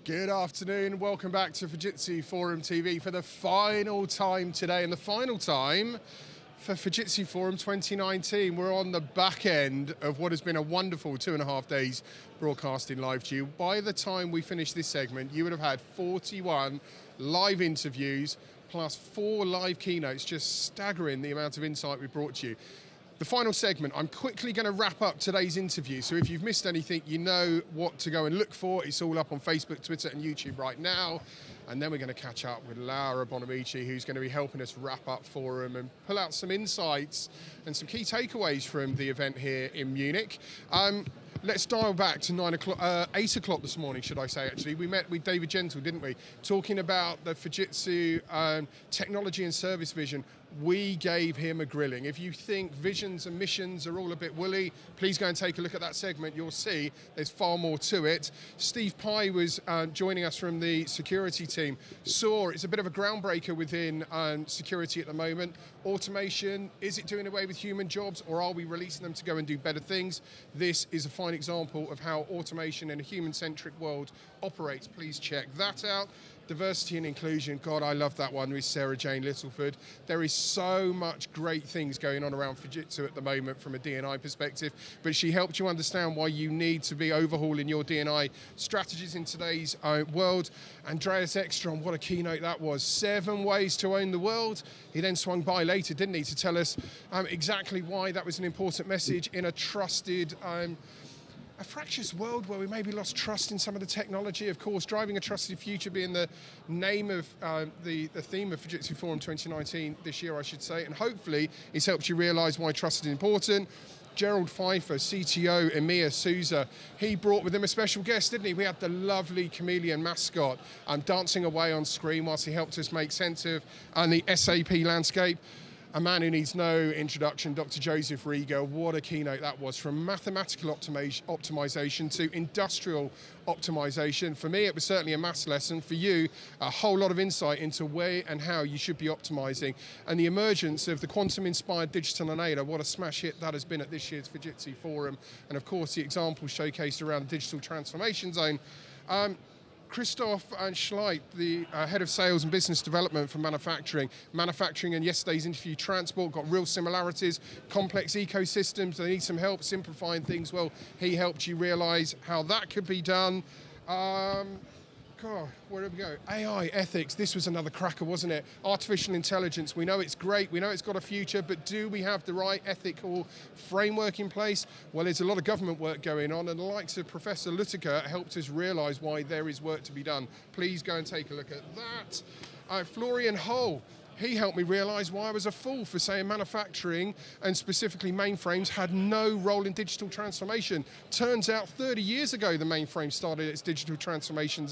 Good afternoon, welcome back to Fujitsu Forum TV for the final time today, and the final time for Fujitsu Forum 2019. We're on the back end of what has been a wonderful 2.5 days broadcasting live to you. By the time we finish this segment, you would have had 41 live interviews plus 4 live keynotes, just staggering the amount of insight we brought to you. The final segment, I'm quickly going to wrap up today's interview, so if you've missed anything, you know what to go and look for. It's all up on Facebook, Twitter and YouTube right now. And then we're going to catch up with Laura Bonamici, who's going to be helping us wrap up Forum and pull out some insights and some key takeaways from the event here in Munich. Let's dial back to 8 o'clock this morning, should I say, actually. We met with David Gentle, didn't we? Talking about the Fujitsu technology and service vision. We gave him a grilling. If you think visions and missions are all a bit woolly, please go and take a look at that segment. You'll see there's far more to it. Steve Pye was joining us from the security team. Saw it's a bit of a groundbreaker within security at the moment. Automation, is it doing away with human jobs, or are we releasing them to go and do better things? This is a fine example of how automation in a human-centric world operates. Please check that out. Diversity and inclusion, God, I love that one with Sarah Jane Littleford. There is so much great things going on around Fujitsu at the moment from a D&I perspective, but she helped you understand why you need to be overhauling your D&I strategies in today's world. Andreas Ekstrom, what a keynote that was. 7 ways to own the world. He then swung by later, didn't he, to tell us exactly why that was an important message in a trusted, a fractious world where we maybe lost trust in some of the technology. Of course, driving a trusted future being the name of the theme of Fujitsu Forum 2019 this year, I should say, and hopefully it's helped you realise why trust is important. Gerald Pfeiffer, CTO, EMEA Souza, he brought with him a special guest, didn't he? We had the lovely chameleon mascot dancing away on screen whilst he helped us make sense of the SAP landscape. A man who needs no introduction, Dr. Joseph Rieger. What a keynote that was, from mathematical optimization to industrial optimization. For me, it was certainly a maths lesson. For you, a whole lot of insight into where and how you should be optimizing. And the emergence of the quantum-inspired digital enabler, what a smash hit that has been at this year's Fujitsu Forum. And of course, the example showcased around the digital transformation zone. Christoph Schleit, the head of sales and business development for manufacturing. Manufacturing and yesterday's interview, transport, got real similarities, complex ecosystems, they need some help simplifying things. Well, he helped you realise how that could be done. God, where did we go? AI, ethics, this was another cracker, wasn't it? Artificial intelligence, we know it's great, we know it's got a future, but do we have the right ethical framework in place? Well, there's a lot of government work going on, and the likes of Professor Lüttiger helped us realise why there is work to be done. Please go and take a look at that. Florian Hull, he helped me realise why I was a fool for saying manufacturing, and specifically mainframes, had no role in digital transformation. Turns out 30 years ago the mainframe started its digital transformation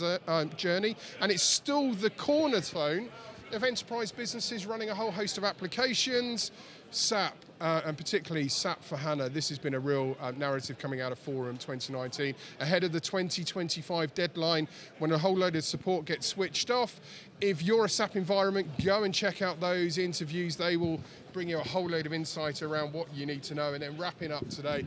journey, and it's still the cornerstone of enterprise businesses running a whole host of applications. SAP, and particularly SAP for HANA, this has been a real narrative coming out of Forum 2019, ahead of the 2025 deadline when a whole load of support gets switched off. If you're a SAP environment, go and check out those interviews. They will bring you a whole load of insight around what you need to know. And then wrapping up today,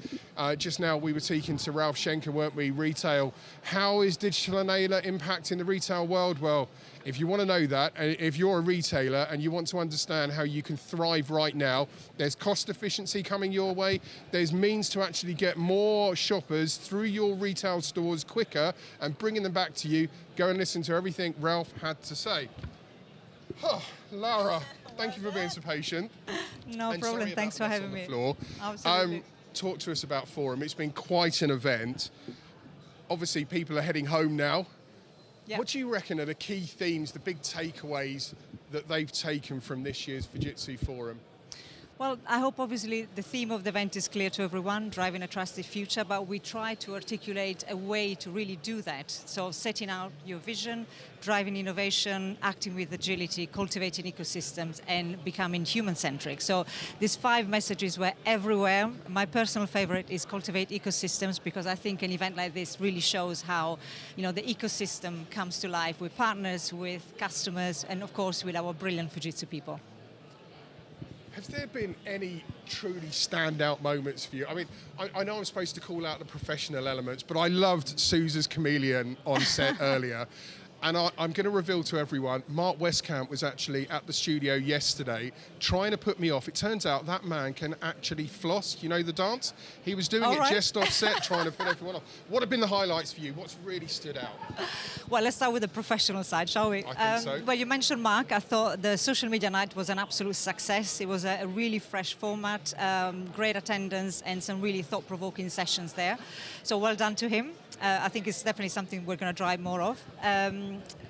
just now we were speaking to Ralph Schenker, weren't we, retail. How is digital enabler impacting the retail world? Well, if you want to know that, if you're a retailer and you want to understand how you can thrive right now, there's cost efficiency coming your way, there's means to actually get more shoppers through your retail stores quicker and bringing them back to you. Go and listen to everything Ralph had to say. Oh, Laura, thank you for being so patient. No problem, thanks for having me. Absolutely. Talk to us about Forum. It's been quite an event. Obviously, people are heading home now. Yep. What do you reckon are the key themes, the big takeaways that they've taken from this year's Fujitsu Forum? Well, I hope obviously the theme of the event is clear to everyone, driving a trusted future, but we try to articulate a way to really do that. So setting out your vision, driving innovation, acting with agility, cultivating ecosystems, and becoming human-centric. So these 5 messages were everywhere. My personal favorite is cultivate ecosystems, because I think an event like this really shows how, the ecosystem comes to life with partners, with customers, and of course with our brilliant Fujitsu people. Have there been any truly standout moments for you? I mean, I know I'm supposed to call out the professional elements, but I loved Suze's chameleon on set earlier. And I'm going to reveal to everyone, Mark Westcamp was actually at the studio yesterday trying to put me off. It turns out that man can actually floss, you know the dance? He was doing it just off set, trying to put everyone off. What have been the highlights for you? What's really stood out? Well, let's start with the professional side, shall we? I think so. Well, you mentioned Mark. I thought the social media night was an absolute success. It was a really fresh format, great attendance, and some really thought-provoking sessions there. So well done to him. I think it's definitely something we're going to drive more of.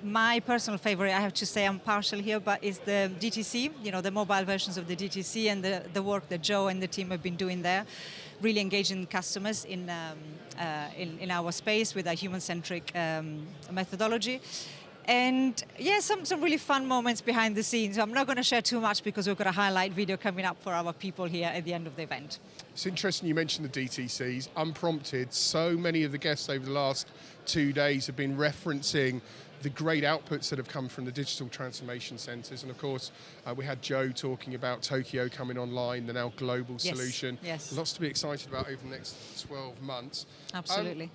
My personal favorite, I have to say I'm partial here, but is the DTC, you know, the mobile versions of the DTC and the work that Joe and the team have been doing there, really engaging customers in our space with a human-centric methodology. And yeah, some really fun moments behind the scenes. I'm not going to share too much because we've got a highlight video coming up for our people here at the end of the event. It's interesting you mentioned the DTCs. Unprompted, so many of the guests over the last 2 days have been referencing the great outputs that have come from the digital transformation centres. And of course, we had Joe talking about Tokyo coming online, the now global solution. Yes. Lots to be excited about over the next 12 months. Absolutely.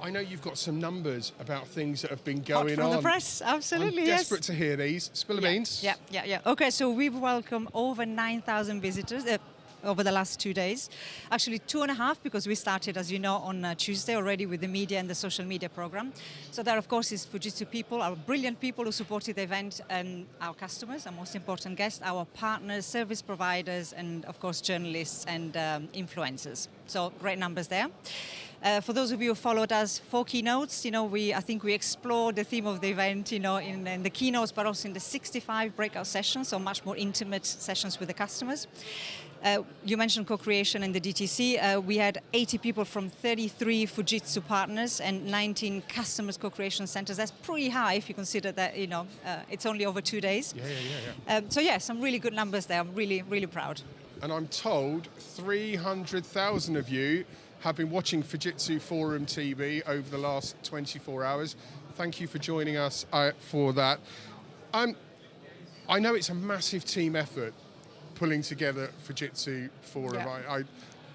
I know you've got some numbers about things that have been going Hot from on. the press, absolutely, I'm desperate to hear these. Spill the beans. Yeah. Okay, so we've welcomed over 9,000 visitors over the last 2 days. Actually, 2.5 because we started, as you know, on Tuesday already with the media and the social media program. So there, of course, is Fujitsu people, our brilliant people who supported the event, and our customers, our most important guests, our partners, service providers, and of course, journalists and influencers. So great numbers there. For those of you who followed us, 4 keynotes, you know, I think we explored the theme of the event, you know, in the keynotes, but also in the 65 breakout sessions, so much more intimate sessions with the customers. You mentioned co-creation in the DTC. We had 80 people from 33 Fujitsu partners and 19 customers co-creation centers. That's pretty high if you consider that, you know, it's only over 2 days. So yeah, some really good numbers there. I'm really, really proud. And I'm told 300,000 of you have been watching Fujitsu Forum TV over the last 24 hours. Thank you for joining us for that. I know it's a massive team effort pulling together Fujitsu Forum. Yeah.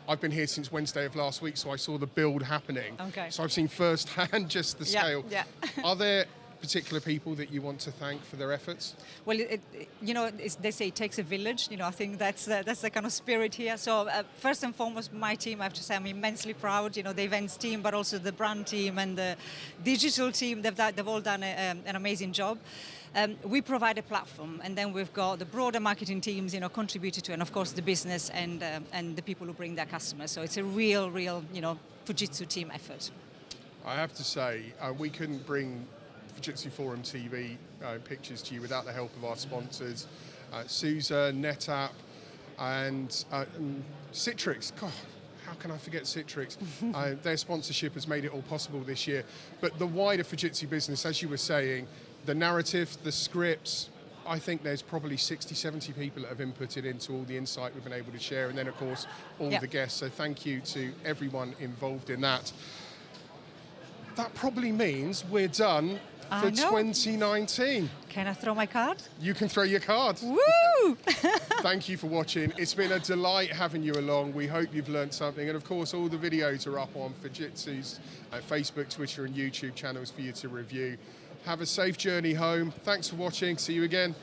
I've been here since Wednesday of last week, so I saw the build happening. Okay. So I've seen firsthand just the scale. Yeah. Are there particular people that you want to thank for their efforts? Well, you know, they say it takes a village. You know, I think that's the kind of spirit here. So first and foremost, my team, I have to say, I'm immensely proud. You know, the events team, but also the brand team and the digital team. They've all done an amazing job. We provide a platform, and then we've got the broader marketing teams, you know, contributed to, and of course the business and the people who bring their customers. So it's a real, you know, Fujitsu team effort. I have to say, we couldn't bring Fujitsu Forum TV pictures to you without the help of our sponsors, Suze, NetApp, and Citrix. God, how can I forget Citrix? Their sponsorship has made it all possible this year. But the wider Fujitsu business, as you were saying, the narrative, the scripts, I think there's probably 60, 70 people that have inputted into all the insight we've been able to share, and then, of course, all the guests. So thank you to everyone involved in that. That probably means we're done for 2019. Can I throw my card? You can throw your card. Woo! Thank you for watching. It's been a delight having you along. We hope you've learned something. And of course, all the videos are up on Fujitsu's Facebook, Twitter and YouTube channels for you to review. Have a safe journey home. Thanks for watching. See you again.